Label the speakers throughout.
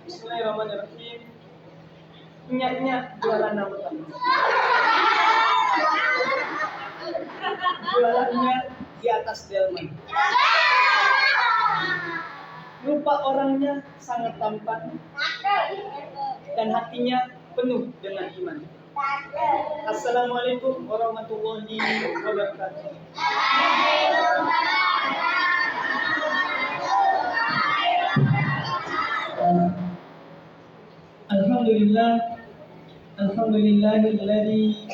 Speaker 1: Bismillahirrahmanirrahim. Nyak jualan apa? Jualannya di atas delman. Rupa orangnya sangat tampan dan hatinya penuh dengan iman. Assalamualaikum warahmatullahi wabarakatuh. Alhamdulillahilladzi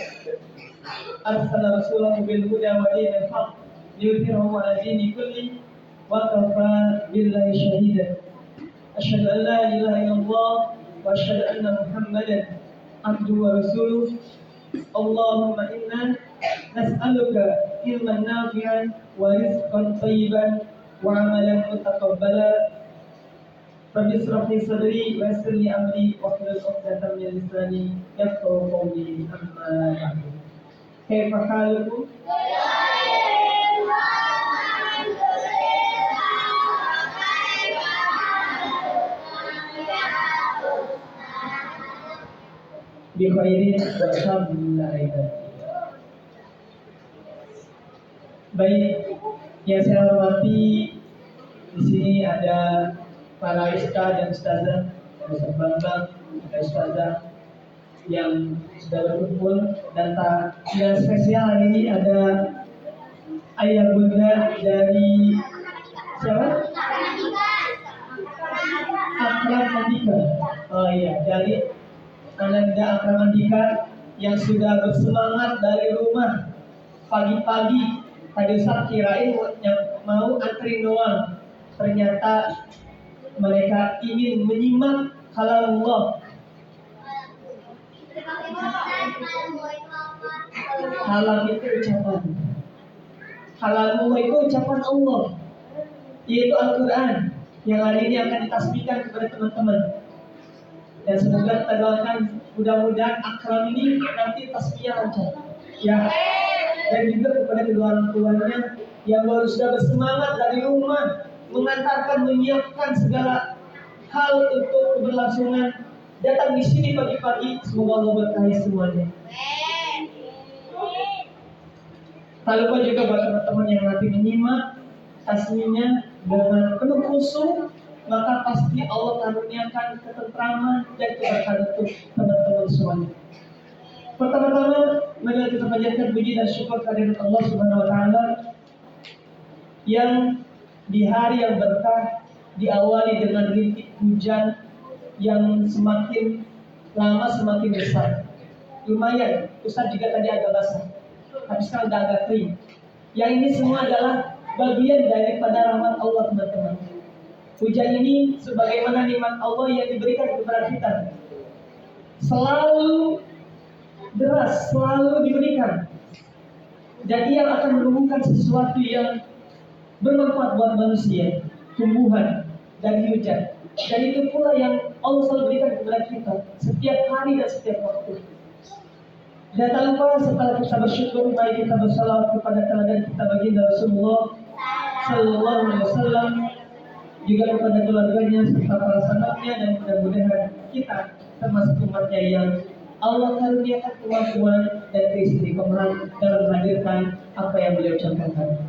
Speaker 1: arsala rasulahu bil huda wa dinil haqq liyudhhirahu 'ala dini kulli wa kafa billahi shahida. Asyhadu an la ilaha illallah wa asyhadu anna Muhammadan abduhu wa rasuluh. Allahumma inna nas'aluka ilman nafi'an wa rizqan thayyiban wa 'amalan mutaqabbala. Rabbi ishrah li sadri wa yassir li amri wahlul 'uqdatam min lisani yafqahu qawli. Amma ba'du. Kaifa halukum? Bi khairin walhamdulillah. Baik, yang saya hormati, di sini ada para ustaz dan ustazah, Ustaz Bambang, ada ustazah yang sudah berkumpul, dan yang spesial hari ini ada ayah bunda dari siapa? Akram Mandika. Oh iya, dari Ananda Akram Mandika yang sudah bersemangat dari rumah pagi-pagi. Tadi saat kirain yang mau antri doang, ternyata mereka ingin menyimak kalamullah. Kalam itu ucapan. Kalamullah itu ucapan Allah, yaitu Al-Quran, yang hari ini akan ditasbihkan kepada teman-teman. Dan semoga kita doakan mudah-mudahan Akram ini nanti tasbihnya lancar. Ya. Dan juga kepada kedua orang tuanya yang baru sudah bersemangat dari rumah mengantarkan, menyiapkan segala hal untuk keberlangsungan datang di sini pagi-pagi. Semoga Allah berkahi semuanya. Tak lupa juga buat teman-teman yang nanti menyimak tasbihnya dengan penuh khusyuk, maka pasti Allah karuniakan ketentraman dan keberkahan untuk teman-teman semuanya. Pertama-tama, mari kita panjatkan puji dan syukur kehadirat Allah Subhanahu wa taala yang di hari yang berkah diawali dengan rintik hujan yang semakin lama semakin besar. Lumayan, Ustaz juga tadi agak basah, tapi sekarang udah agak kering. Yang ini semua adalah bagian daripada rahmat Allah, teman-teman. Hujan ini sebagaimana nikmat Allah yang diberikan kepada kita, selalu deras, selalu diberikan, dan ia akan menumbuhkan sesuatu yang bermanfaat buat manusia, tumbuhan dari hujan. Dan itu pula yang Allah selalu berikan kepada kita setiap hari dan setiap waktu. Dan tak lupa setelah kita bersyukur, mari kita bersalawat kepada teladan kita baginda Rasulullah Sallallahu Alaihi Wasallam, juga kepada keluarganya serta para sahabatnya, dan mudah-mudahan kita termasuk umatnya yang Allah karuniakan kemampuan dan keistiqomahan dalam menghadirkan apa yang beliau contohkan.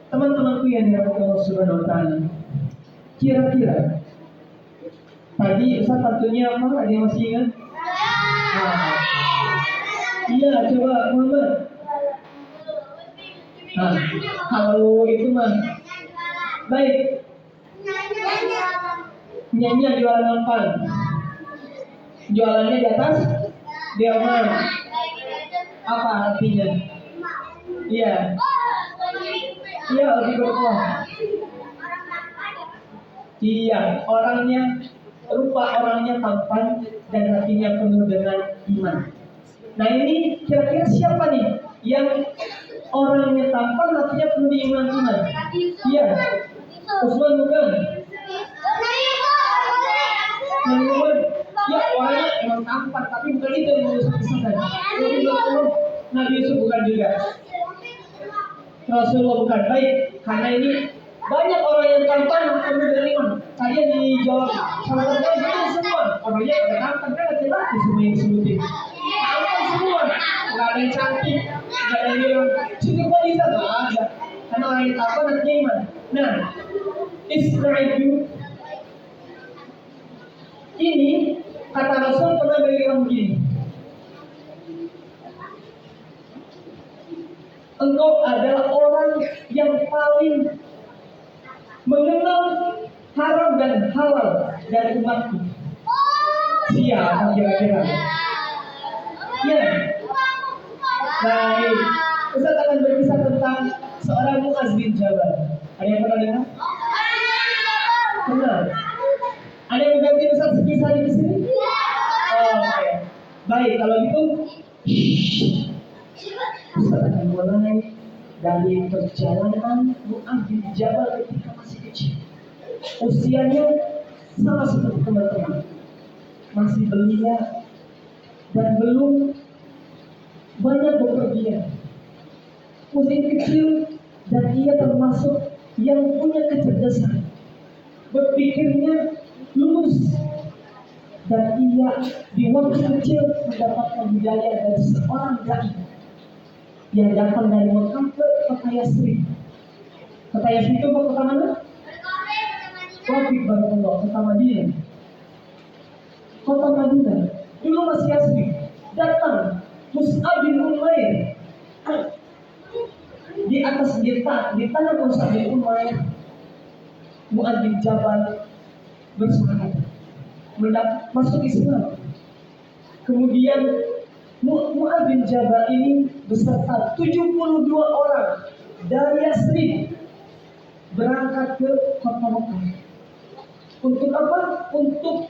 Speaker 1: Teman-temanku yang dirahmati Allah Subhanahu wa taala, kira-kira tadi Ustaz tentunya apa? Ada yang masih ingat? Iya, coba Muhammad. Kalau itu mah baik. Nyanyi jualan apa? Jualannya di atas delman. Apa artinya? Iya. Iya, lebih berkuah. Iya, rupa orangnya tampan dan hatinya penuh dengan iman. Nah, ini kira-kira siapa nih yang orangnya tampan, hatinya penuh dengan iman? Iya, Usman bukan? Ya, orangnya emang tampan, tapi bukan itu yang mau disebutkan. Nabi Yusuf bukan juga. Rasulullah bukan. Baik, karena ini banyak orang yang tampan penuh dengan iman. Kalian dijawab sama teman-teman orangnya pada ganteng kan laki-laki semua yang disebutin. Ganteng semua, nggak ada yang cantik, nggak ada yang bilang cukup wanita nggak ada. Karena orang yang apa nanti iman. Nah, Israel ini kata Rasul pernah bilang begini. Engkau adalah orang yang paling mengenal haram dan halal dari umatku. Siapa kira-kira? Ya. Baik. Ustaz akan berkisah tentang seorang Muaz bin Jabal. Ada yang pernah dengar? Pernah. Ada yang ganti Ustaz kisah di sini? Oke. Baik, kalau gitu Ustaz akan mulai dari perjalanan Muaz bin Jabal ketika masih kecil. Usianya sama seperti teman-teman, masih belia dan belum banyak bepergian. Usia kecil dan ia termasuk yang punya kecerdasan, berpikirnya lurus, dan ia di waktu kecil mendapatkan hidayah dari seorang dai yang datang dari Mekah ke kota Yasrib. Kota Yasrib itu kota mana? Wafik Barakallah, kota Madinah. Kota Madinah dulu masih Yasrib. Datang Mus'ab bin Umair di atas di tangan Mus'ab bin Umair. Muaz bin Jabal bersahadat, masuk Islam. Kemudian Muaz bin Jabal ini beserta 72 orang dari Yasrib berangkat ke kota Mekah. Untuk apa? Untuk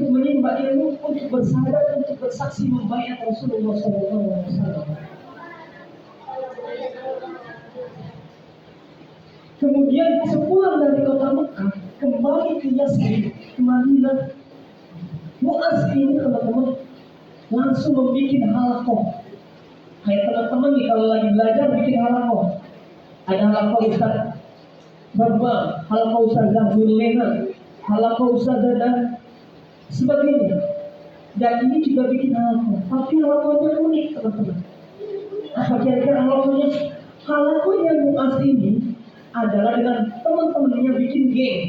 Speaker 1: menimba ilmu, untuk bersahadat, untuk bersaksi membaiat Rasulullah SAW. Kemudian sepulang dari kota Mekah kembali ke Yasrib, ke Madinah. Muaz ini teman-teman langsung membuat halakoh. Kayak teman-teman nih kalau lagi belajar bikin halakoh. Ada halakoh Ustaz Bambang, halakoh Ustaz Zahul Lena, halakoh Ustaz dan sebagainya. Dan ini juga bikin halakoh. Tapi halakohnya unik teman-teman. Apa kira-kira halakohnya? Halakohnya Muaz ini adalah dengan teman-temannya bikin geng.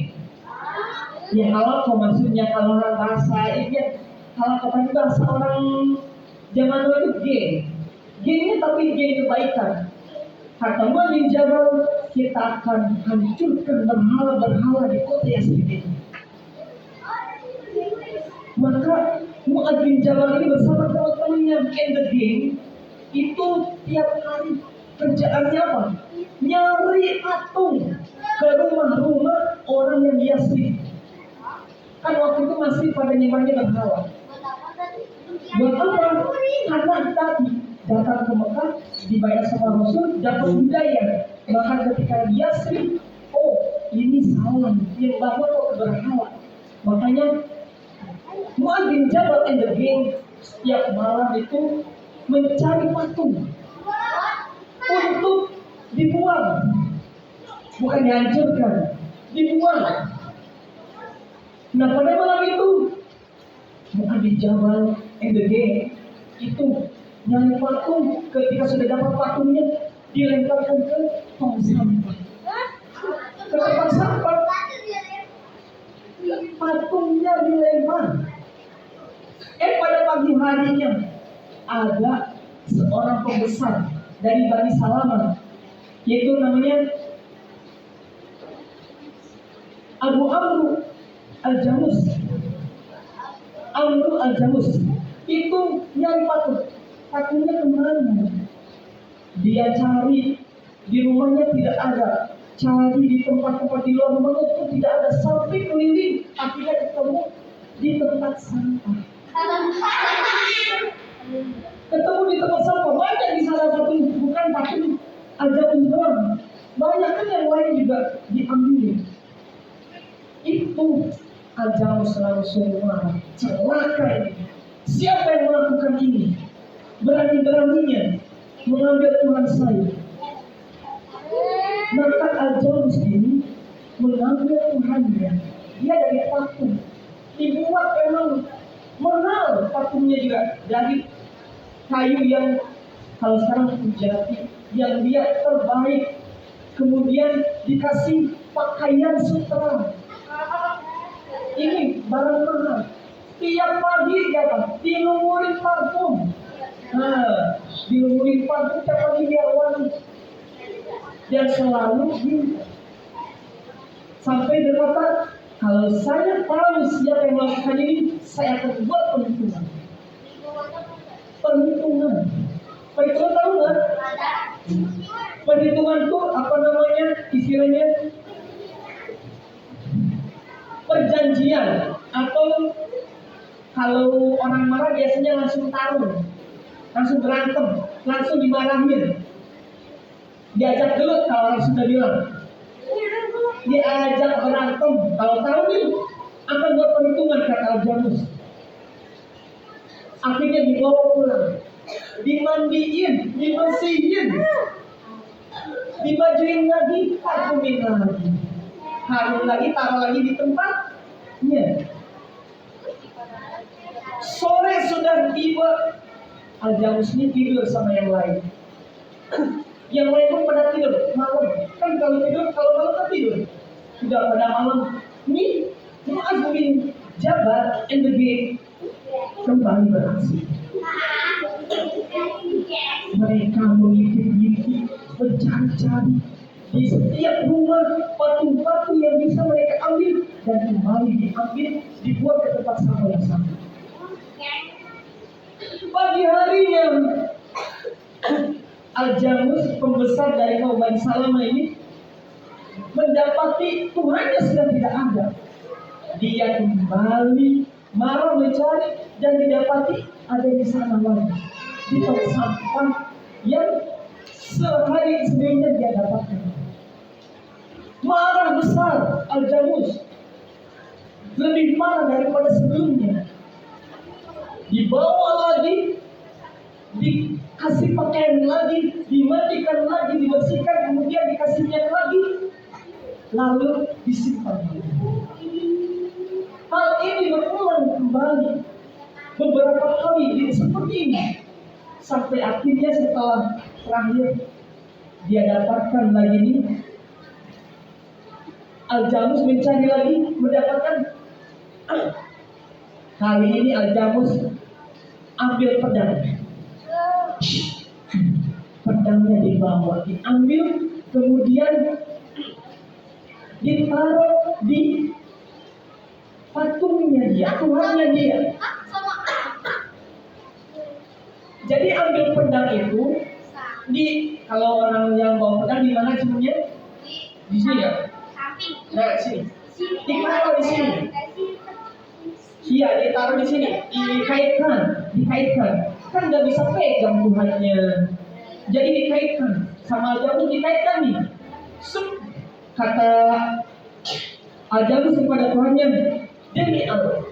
Speaker 1: Ya halakoh maksudnya kalau orang bahasa ini halakoh kan bahasa orang zaman dulu itu geng. Gengnya tapi geng kebaikan. Kata Muaz bin Jabal, kita akan hancurkan berhala-berhala di kota Yasrib ini. Maka Muaz bin Jabal ini bersama teman-temannya and the geng itu tiap hari kerjaannya apa? Nyari patung ke rumah-rumah orang yang Yasrib. Kan waktu itu masih pada nyembahnya berhala. Buat apa? Karena tadi datang ke Mekah dibayar sama Rasul dapat hidayah. Bahkan ketika Yasrib, oh ini salah, yang bawa kok berhala. Makanya Muaz bin Jabal and the gang setiap malam itu mencari patung untuk dibuang, bukan dihancurkan, dibuang. Nah pada malam itu Muaz bin Jabal and the gang itu nyari patung. Ketika sudah dapat patungnya dilemparkan ke tong sampah, ke tempat sampah. Patungnya dilempar. Pada pagi harinya ada seorang pembesar dari Bani Salamah, yaitu namanya Abu Amr al-Jamus. Amr al-Jamus itu nyari patung. Patungnya kemana? Dia cari di rumahnya tidak ada, cari di tempat-tempat di luar rumahnya itu tidak ada, sampai keliling akhirnya ketemu di tempat sampah. Ketemu di tempat sampah, banyak di salah satu, bukan patung aja doang, banyak kan yang lain juga diambil. Itu Al-Jamus langsung marah, celaka ini. Siapa yang melakukan ini? Berani-beraninya mengambil Tuhan saya. Maka Al-Jamus ini mengambil Tuhannya. Dia dari patung, dibuat patungnya juga dari kayu yang kalau sekarang jati yang dia terbaik, kemudian dikasih pakaian sutra. Ini barang mahal. Tiap pagi apa? Dilumurin parfum. Dilumurin parfum tiap pagi biar wangi. Dan selalu sampai berkata, kalau saya tahu siapa yang melakukan ini, saya akan buat perhitungan. Perhitungan tahu nggak? Perhitungan itu apa namanya istilahnya? Perjanjian, atau kalau orang marah biasanya langsung tarung, langsung berantem, langsung dimarahin, diajak gelut kalau orang sudah bilang, diajak berantem. Kalau tahu nih akan buat perhitungan kata Aljanus. Akhirnya dibawa pulang, dimandiin, dibersihin, dibajuin lagi, parfumin lagi, harum lagi, taruh lagi di tempatnya. Sore sudah tiba, Aljanus ini tidur sama yang lain. Yang lain pun pada tidur malam. Kan kalau tidur, kalau malam kan tidur. Sudah pada malam. Ini Mu'adz bin Jabal and the gate kembali beraksi. Mereka mengintip-intip, mencari-cari di setiap rumah patung-patung yang bisa mereka ambil, dan kembali diambil, dibuat ke tempat sama yang sama. Pagi harinya Aljanus, pembesar dari kaum Bani Salamah ini, mendapati Tuhannya sedang tidak ada. Dia kembali marah mencari dan didapati ada di sana lagi, di tong sampah yang sehari sebelumnya dia dapatkan. Marah besar Aljanus, lebih marah daripada sebelumnya. Dibawa lagi, dikasih pakaian lagi, dimandikan lagi, dibersihkan, kemudian dikasih minyak lagi, lalu disimpan lagi. Hal ini berulang kembali beberapa kali seperti ini, sampai akhirnya setelah terakhir dia dapatkan lagi ini. Aljanus mencari lagi, mendapatkan. Kali ini Aljanus ambil pedang. Pedangnya dibawa, diambil, kemudian ditaruh di patungnya dia, Tuhannya dia. Jadi ambil pedang itu kalau orang yang bawa pedang di mana sebenarnya? Di sini ya. Nah, sini. Ditaruh di sini. Iya, ditaruh di sini. Dikaitkan. Kan nggak bisa pegang Tuhannya. Jadi dikaitkan. Sama Aljanus dikaitkan nih. Kata Aljanus kepada Tuhannya, demi Allah,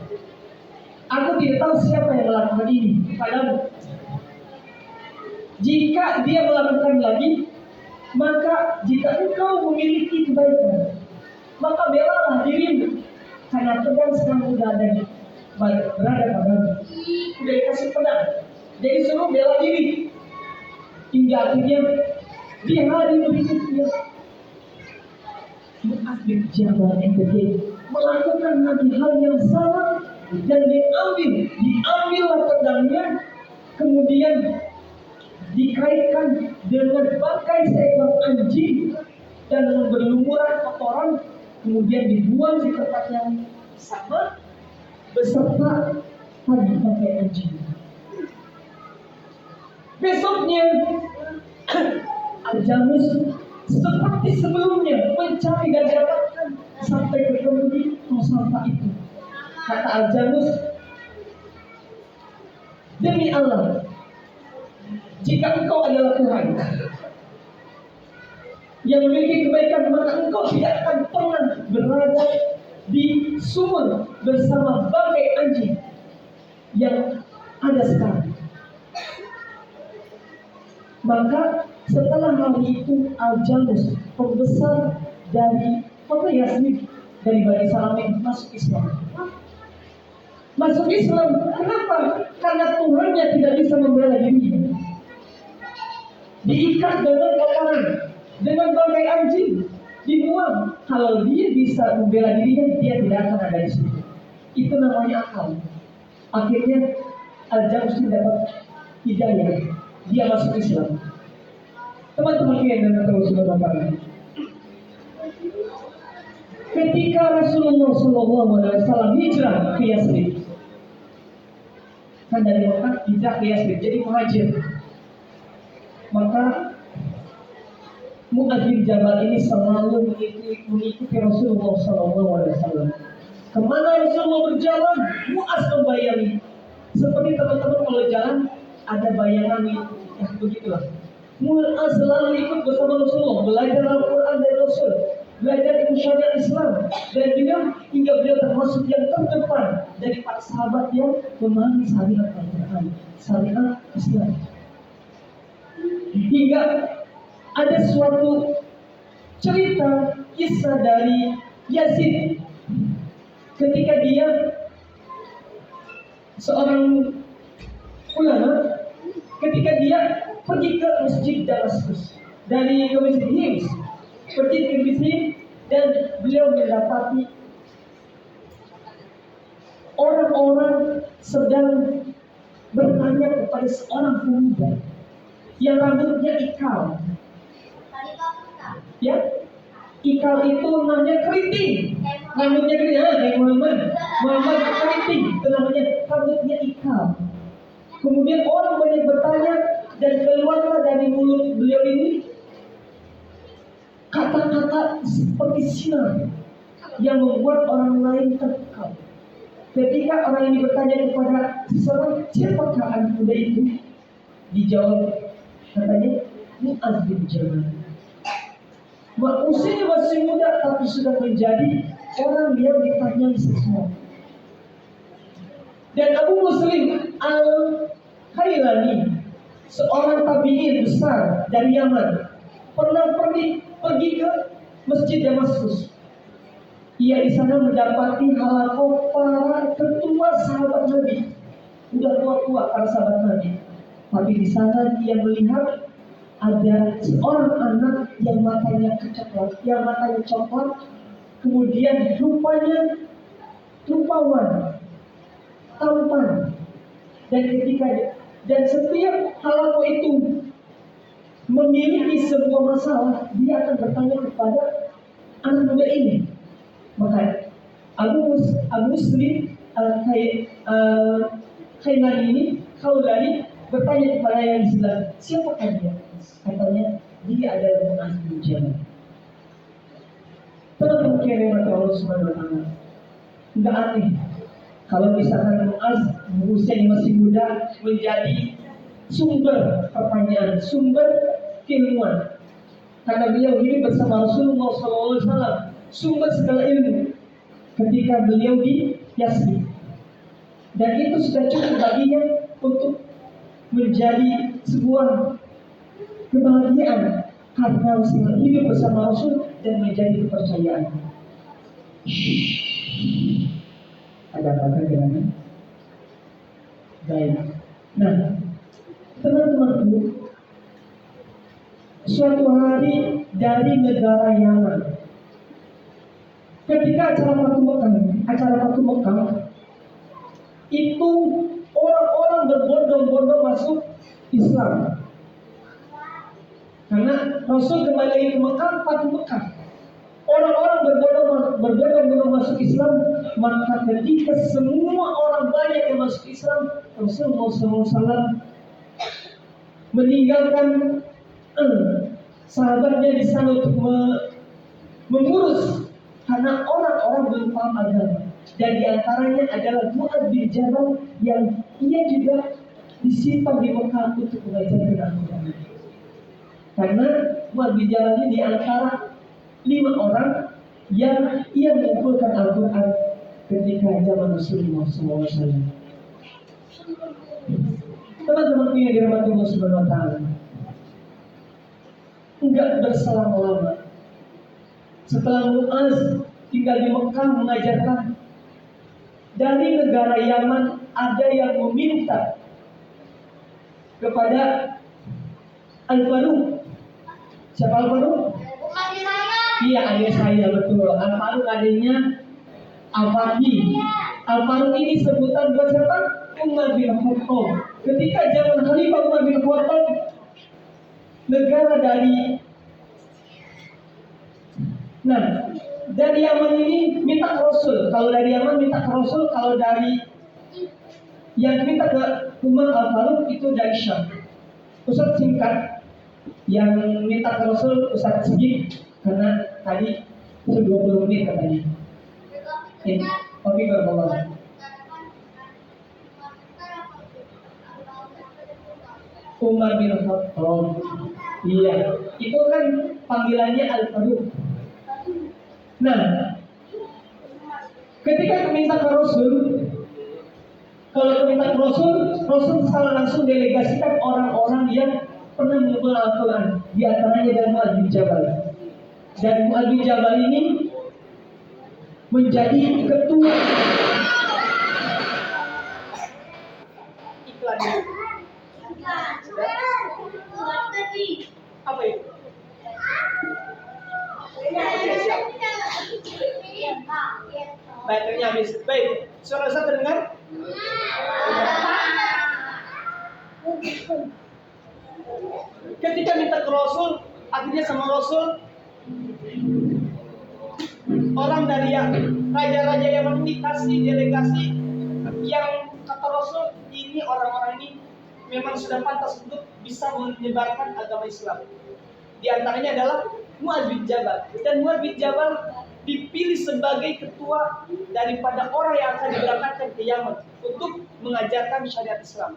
Speaker 1: aku tidak tahu siapa yang melakukan ini padamu. Jika dia melakukan lagi, maka jika engkau memiliki kebaikan, maka belalah dirimu, karena pedang sekarang sudah berada padamu. Sudah dikasih pedang, jadi suruh bela diri. Hingga akhirnya di hari berikutnya Mu'adz bin Jabal yang gede melakukan lagi hal yang sama, dan diambillah pedangnya, kemudian dikaitkan dengan bangkai seekor anjing dan dengan berlumuran kotoran, kemudian dibuang di tempat yang sama beserta tadi bangkai anjing. Besoknya Aljanus seperti sebelumnya mencari dan dapatkan sampai ketemu di tong sampah itu. Kata Aljanus, demi Allah, jika engkau adalah Tuhan yang memiliki kebaikan, maka engkau tidak akan pernah berada di sumur bersama bangkai anjing yang ada sekarang. Maka setelah hari itu Aljanus, pembesar dari kota Yasrib dari Bani Salamah, masuk Islam. masuk Islam. Kenapa? Karena Tuhannya tidak bisa membela dirinya. Diikat dengan kotoran, dengan bangkai anjing, dibuang. Kalau dia bisa membela dirinya, dia tidak akan ada di situ. Itu namanya akal. Akhirnya Al-Jamsi dapat hidayah. Dia masuk Islam. Teman-teman yang terus berbahagia. Ketika Rasulullah SAW hijrah ke Yasrib, kan dari Mekah hijrah ke Yasrib, jadi muhajir. Maka Mu'adz bin Jabal ini selalu mengikuti Rasulullah SAW. Kemana Rasulullah berjalan, Mu'adz membayangi. Seperti teman-teman kalau jalan ada bayangan yang begitulah. Mu'adz selalu ikut bersama Rasulullah, belajar Al-Quran dari Rasul, belajar ilmu syariat Islam, dan hingga beliau termasuk yang terdepan dari para sahabat yang memahami syariat Al-Quran, syariat Islam. Hingga ada suatu cerita kisah dari Yazid ketika dia seorang ulama, ketika dia pergi ke masjid Damaskus dari masjid Hims, pergi ke masjid, dan beliau mendapati orang-orang sedang bertanya kepada seorang pemuda yang rambutnya ikal. Ya, ikal itu namanya keriting. Rambutnya keriting, kayak Muhammad keriting, itu namanya rambutnya ikal. Kemudian orang banyak bertanya, dan keluarlah dari mulut beliau ini kata-kata seperti sinar yang membuat orang lain terkekang. Ketika orang ini bertanya kepada seseorang, siapakah anak muda itu? Dijawab, katanya, Mu'adz bin Jabal. Usianya masih muda, tapi sudah menjadi orang yang ditanyai sesuatu. Dan Abu Muslim Al-Khailani, seorang tabi'in besar dari Yaman, pernah pergi ke masjid Damaskus. Ia di sana mendapati halaqah para ketua sahabat Nabi, sudah tua-tua para sahabat Nabi. Tapi di sana dia melihat ada seorang anak yang matanya coklat, kemudian rupanya rupawan, tampan, dan setiap halaqah itu memiliki sebuah masalah, dia akan bertanya kepada anak muda ini. Maka Abu Muslim Al-Khailani bertanya kepada yang di sebelah, siapakah dia? Katanya, dia adalah Mu'adz bin Jabal. Teman-teman yang Allah Subhanahu wa Ta'ala, enggak aneh kalau misalkan Mu'adz usianya masih muda menjadi sumber pertanyaan, sumber keilmuan. Karena beliau hidup bersama Rasulullah SAW, sumber segala ilmu ketika beliau di Yasrib. Dan itu sudah cukup baginya untuk menjadi sebuah kebahagiaan karena hidup bersama Rasul dan menjadi kepercayaan. Ada apa dengan? Baik. Nah, teman-temanku, suatu hari dari negara Yaman, ketika acara Fatu Mekah, itu orang-orang berbondong-bondong masuk Islam. Karena Rasul kembali lagi ke Mekah, Fatu Mekah. Orang-orang berbondong-bondong masuk Islam. Maka ketika semua orang banyak yang masuk Islam, Rasulullah SAW meninggalkan sahabatnya di sana untuk mengurus, karena orang-orang belum paham agama. Dan di antaranya adalah Mu'adz bin Jabal yang ia juga disimpan di Mekah untuk mengajarkan Al-Quran. Karena Mu'adz bin Jabal ini di antara 5 orang yang ia mengumpulkan Al-Quran ketika zaman Rasulullah SAW. Teman-teman yang dirahmati Allah Subhanahu wa Ta'ala, enggak berselang lama setelah Mu'adz tinggal di Mekah mengajarkan dari negara Yaman ada yang meminta kepada Al-Faruq. Siapa Al-Faruq?
Speaker 2: Adik saya.
Speaker 1: Iya, adik saya, betul. Al-Faruq adiknya Al-Fahmi. Al-Faruq ini sebutan buat siapa? Umar bin Khattab. Ketika zaman Khalifah Umar bin Khattab, negara dari Yaman ini minta ke Rasul. Kalau dari Yaman minta ke Rasul, kalau dari yang minta ke Umar Al-Faruq itu dari Syam. Ustaz singkat, yang minta ke Rasul Ustaz sedikit karena tadi 20 menit katanya. Tapi berapa? Umar bin Khattab. Iya, itu kan panggilannya Al-Faruq. Nah, ketika meminta ke Rasul, kalau meminta ke Rasul, Rasul salah langsung delegasikan orang-orang yang pernah menghafal Al-Quran. Di antaranya dari Mu'adz bin Jabal. Dan Mu'adz bin Jabal ini menjadi ketua iklan. Apa itu? Oke, siap. Baterainya habis. Baik, suara saya terdengar? Ketika minta ke Rasul, akhirnya sama Rasul, orang dari raja-raja yang dikasih delegasi yang kata Rasul, ini orang-orang ini memang sudah pantas untuk bisa menyebarkan agama Islam. Di antaranya adalah Mu'adz bin Jabal. Dan Mu'adz bin Jabal dipilih sebagai ketua daripada orang yang akan diberangkatkan ke Yaman untuk mengajarkan syariat Islam.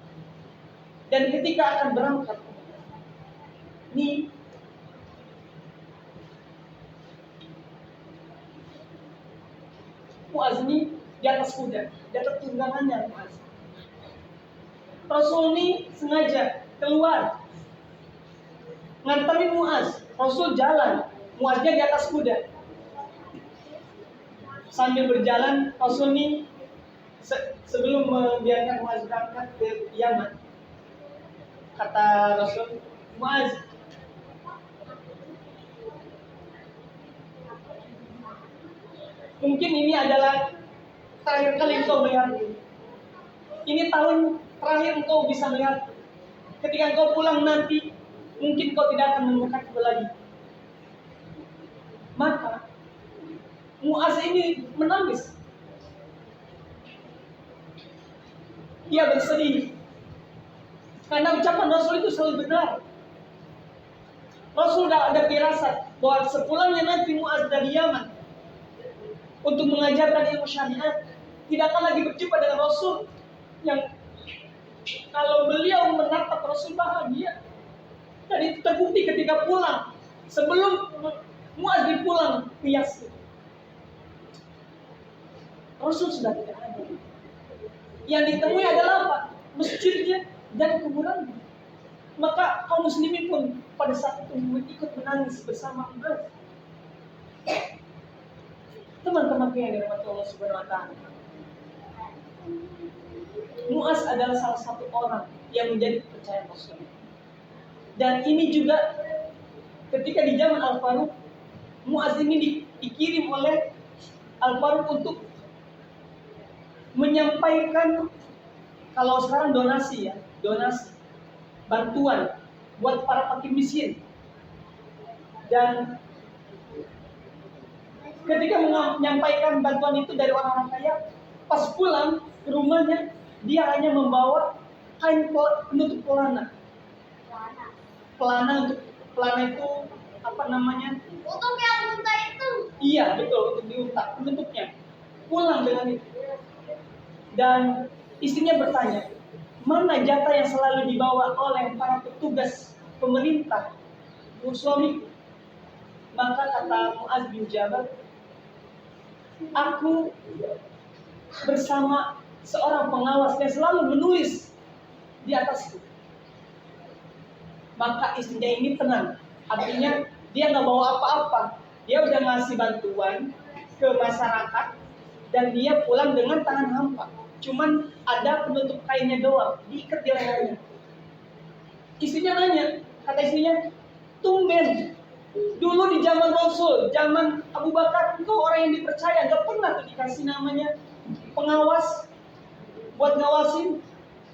Speaker 1: Dan ketika akan berangkat, ini Mu'adz ini di atas kuda, di atas tunggangannya Mu'adz. Rasul ini sengaja keluar nganterin Mu'adz. Rasul jalan, Mu'adznya di atas kuda. Sambil berjalan, Rasul ini sebelum membiarkan Mu'adz berangkat ke Yaman, kata Rasul, Mu'adz, mungkin ini adalah terakhir kali engkau melihat. Ini tahun terakhir engkau bisa melihat. Ketika engkau pulang nanti, mungkin kau tidak akan mendekatku lagi. Maka Mu'adz ini menangis. Ia bersedih karena ucapan Rasul itu selalu benar. Rasul sudah ada firasat bahwa sepulangnya nanti Mu'adz dari Yaman untuk mengajarkan ilmu syariat, tidak akan lagi berjumpa dengan Rasul yang kalau beliau menatap Rasul bahagia. Dan itu terbukti ketika pulang, sebelum Mu'adz pulang ke Yatsrib, Rasul sudah tidak ada. Yang ditemui adalah apa? Masjidnya dan kuburannya. Maka kaum muslimin pun pada saat itu ikut menangis bersama Mu'adz. Teman-teman yang dirahmati Allah Subhanahu wa Ta'ala, Mu'adz adalah salah satu orang yang menjadi kepercayaan Rasul. Dan ini juga ketika di zaman Al-Faruq, Mu'adz ini dikirim oleh Al-Faruq untuk menyampaikan, kalau sekarang donasi, bantuan buat para fakir miskin. Dan ketika menyampaikan bantuan itu dari orang-orang kaya, pas pulang ke rumahnya, dia hanya membawa kain penutup pelana. Pelana itu apa namanya?
Speaker 2: Untuk yang unta itu.
Speaker 1: Iya, betul, untuk diuntak bentuknya. Pulang dengan itu. Dan istrinya bertanya, mana jatah yang selalu dibawa oleh para petugas pemerintah suamiku? Maka kata Mu'adz bin Jabal, aku bersama seorang pengawas yang selalu menulis di atasku. Maka istrinya ini tenang. Artinya dia nggak bawa apa-apa. Dia udah ngasih bantuan ke masyarakat dan dia pulang dengan tangan hampa. Cuman ada penutup kainnya doang, diikat di lehernya. Istrinya nanya, kata istrinya, tumben, dulu di zaman Rasul, zaman Abu Bakar, engkau orang yang dipercaya, gak pernah tuh dikasih namanya pengawas buat ngawasin.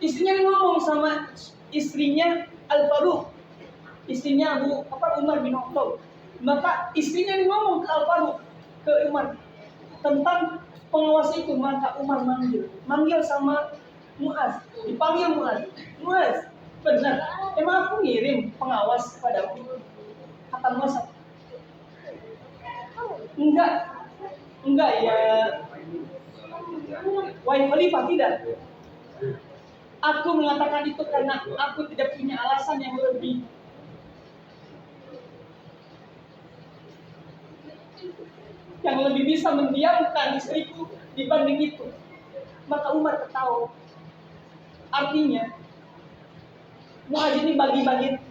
Speaker 1: Istrinya ngomong sama istrinya Al-Faruq, istrinya Umar bin Khattab. Maka istrinya ngomong ke Al-Faruq, ke Umar tentang pengawas itu. Maka Umar manggil sama Muaz, dipanggil Muaz, benar, emang aku ngirim pengawas kepadamu? Kata Muaz, enggak ya, wahai khalifah, tidak. Aku mengatakan itu karena aku tidak punya alasan yang lebih bisa mendiamkan istriku dibanding itu. Maka Umar ketawa. Artinya Muaz ini bagi-bagi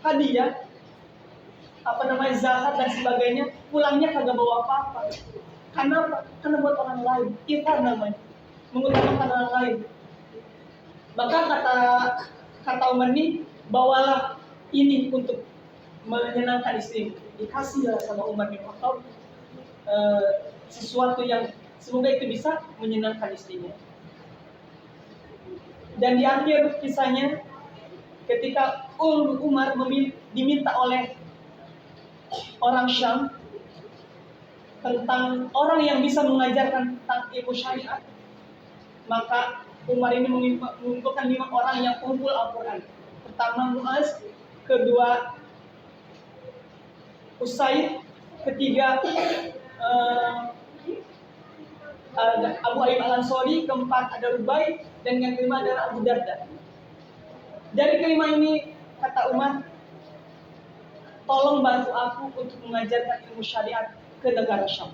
Speaker 1: hadiah, zakat dan sebagainya, pulangnya kagak bawa apa-apa. Karena buat orang lain. Ikhlas namanya, mengutamakan orang lain. Maka kata Umar ini, bawalah ini untuk menyenangkan istri. Dikasih sama Umar bin Khattab sesuatu yang semoga itu bisa menyenangkan istrinya. Dan di akhir kisahnya, ketika Umar diminta oleh orang Syam tentang orang yang bisa mengajarkan tentang ilmu syariat, maka Umar ini mengumpulkan 5 orang yang unggul Al-Quran. Pertama Muaz, kedua Usaid, ketiga Abu Ayyub Al-Ansari, keempat ada Rubai, dan yang kelima adalah Abu Darda. Dari kelima ini, kata Umar, tolong bantu aku untuk mengajarkan ilmu syariat ke negara Syam,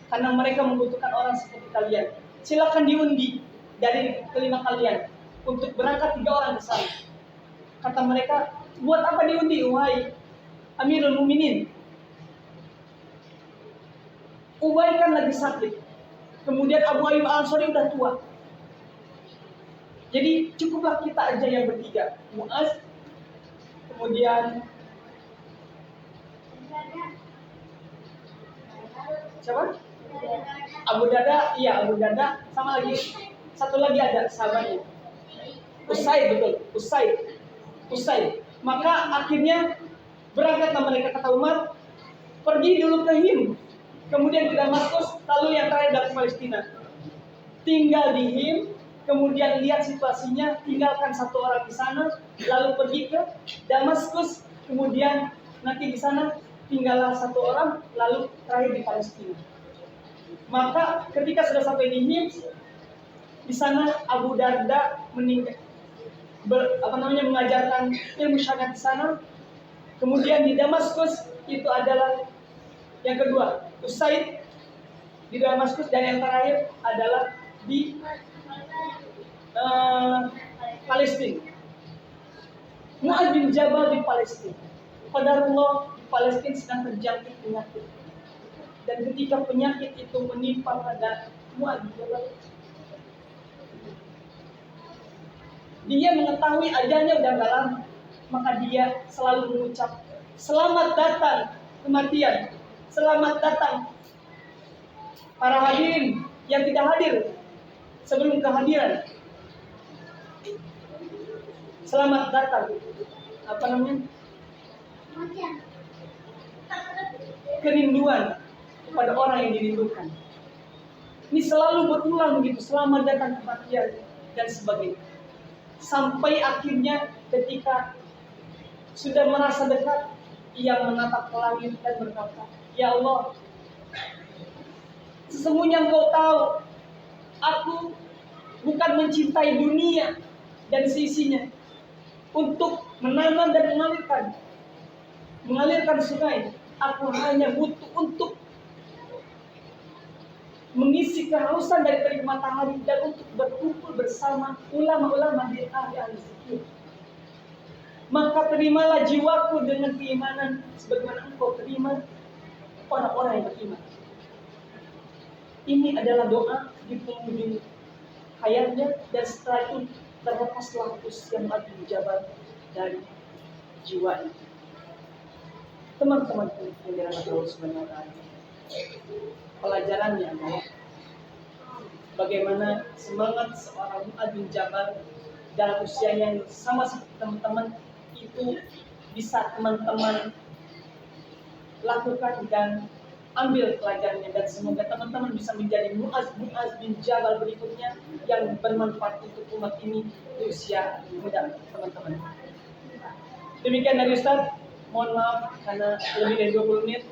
Speaker 1: karena mereka membutuhkan orang seperti kalian. Silakan diundi dari kelima kalian untuk berangkat 3 orang ke sana. Kata mereka, buat apa diundi, wahai Amirul Mukminin? Ubay kan lagi sakit. Kemudian Abu Ayyub Al-Ansari udah tua. Jadi cukuplah kita aja yang bertiga. Muaz, kemudian siapa? Abu Darda, sama lagi satu lagi ada sahabatnya. Usaid. Maka akhirnya berangkatlah mereka, kata Umar, pergi dulu ke Him, kemudian ke Damaskus, lalu yang terakhir dari Palestina. Tinggal di Him, kemudian lihat situasinya, tinggalkan 1 orang di sana, lalu pergi ke Damaskus, kemudian nanti di sana tinggallah 1 orang, lalu terakhir di Palestina. Maka ketika sudah sampai di Him, di sana Abu Darda mengajarkan ilmu syariat di sana. Kemudian di Damaskus itu adalah yang kedua, Usaid di Damaskus, dan yang terakhir adalah di Palestina. Muaz bin Jabal di Palestina. Qadarullah, di Palestina sedang terjangkit penyakit. Dan ketika penyakit itu menimpa pada Muaz bin Jabal, dia mengetahui ajalnya udah gak lama, maka dia selalu mengucap, selamat datang kematian, selamat datang para hadirin yang tidak hadir sebelum kehadiran, selamat datang kerinduan kepada orang yang dirindukan. Ini selalu berulang begitu, selamat datang kematian dan sebagainya. Sampai akhirnya ketika sudah merasa dekat, ia menatap ke langit dan berkata, ya Allah, sesungguhnya Engkau tahu, aku bukan mencintai dunia dan seisinya untuk menanam dan mengalirkan sungai. Aku hanya butuh untuk mengisi kehausan dari terik matahari dan untuk berkumpul bersama ulama-ulama di ahli zikir. Maka terimalah jiwaku dengan keimanan sebagaimana Engkau terima orang-orang yang beriman. Ini adalah doa di penghujung hayatnya, dan setelah itu terlepaslah usia Mu'adz bin Jabal dari jiwa ini. Teman-teman yang dirahmati Allah Subhanahu wa Ta'ala, pelajarannya adalah bagaimana semangat seorang Mu'adz bin Jabal dalam usia yang sama seperti teman-teman itu bisa teman-teman lakukan dan ambil pelajarannya, dan semoga teman-teman bisa menjadi Mu'adz bin Jabal berikutnya yang bermanfaat untuk umat ini di usia muda teman-teman. Demikian dari Ustaz, mohon maaf karena lebih dari 20 menit.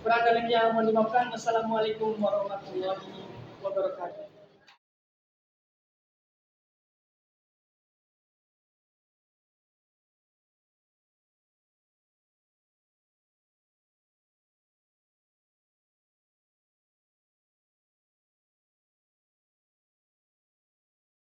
Speaker 1: Kurang lebihnya mohon dimaafkan. Wassalamualaikum warahmatullahi wabarakatuh.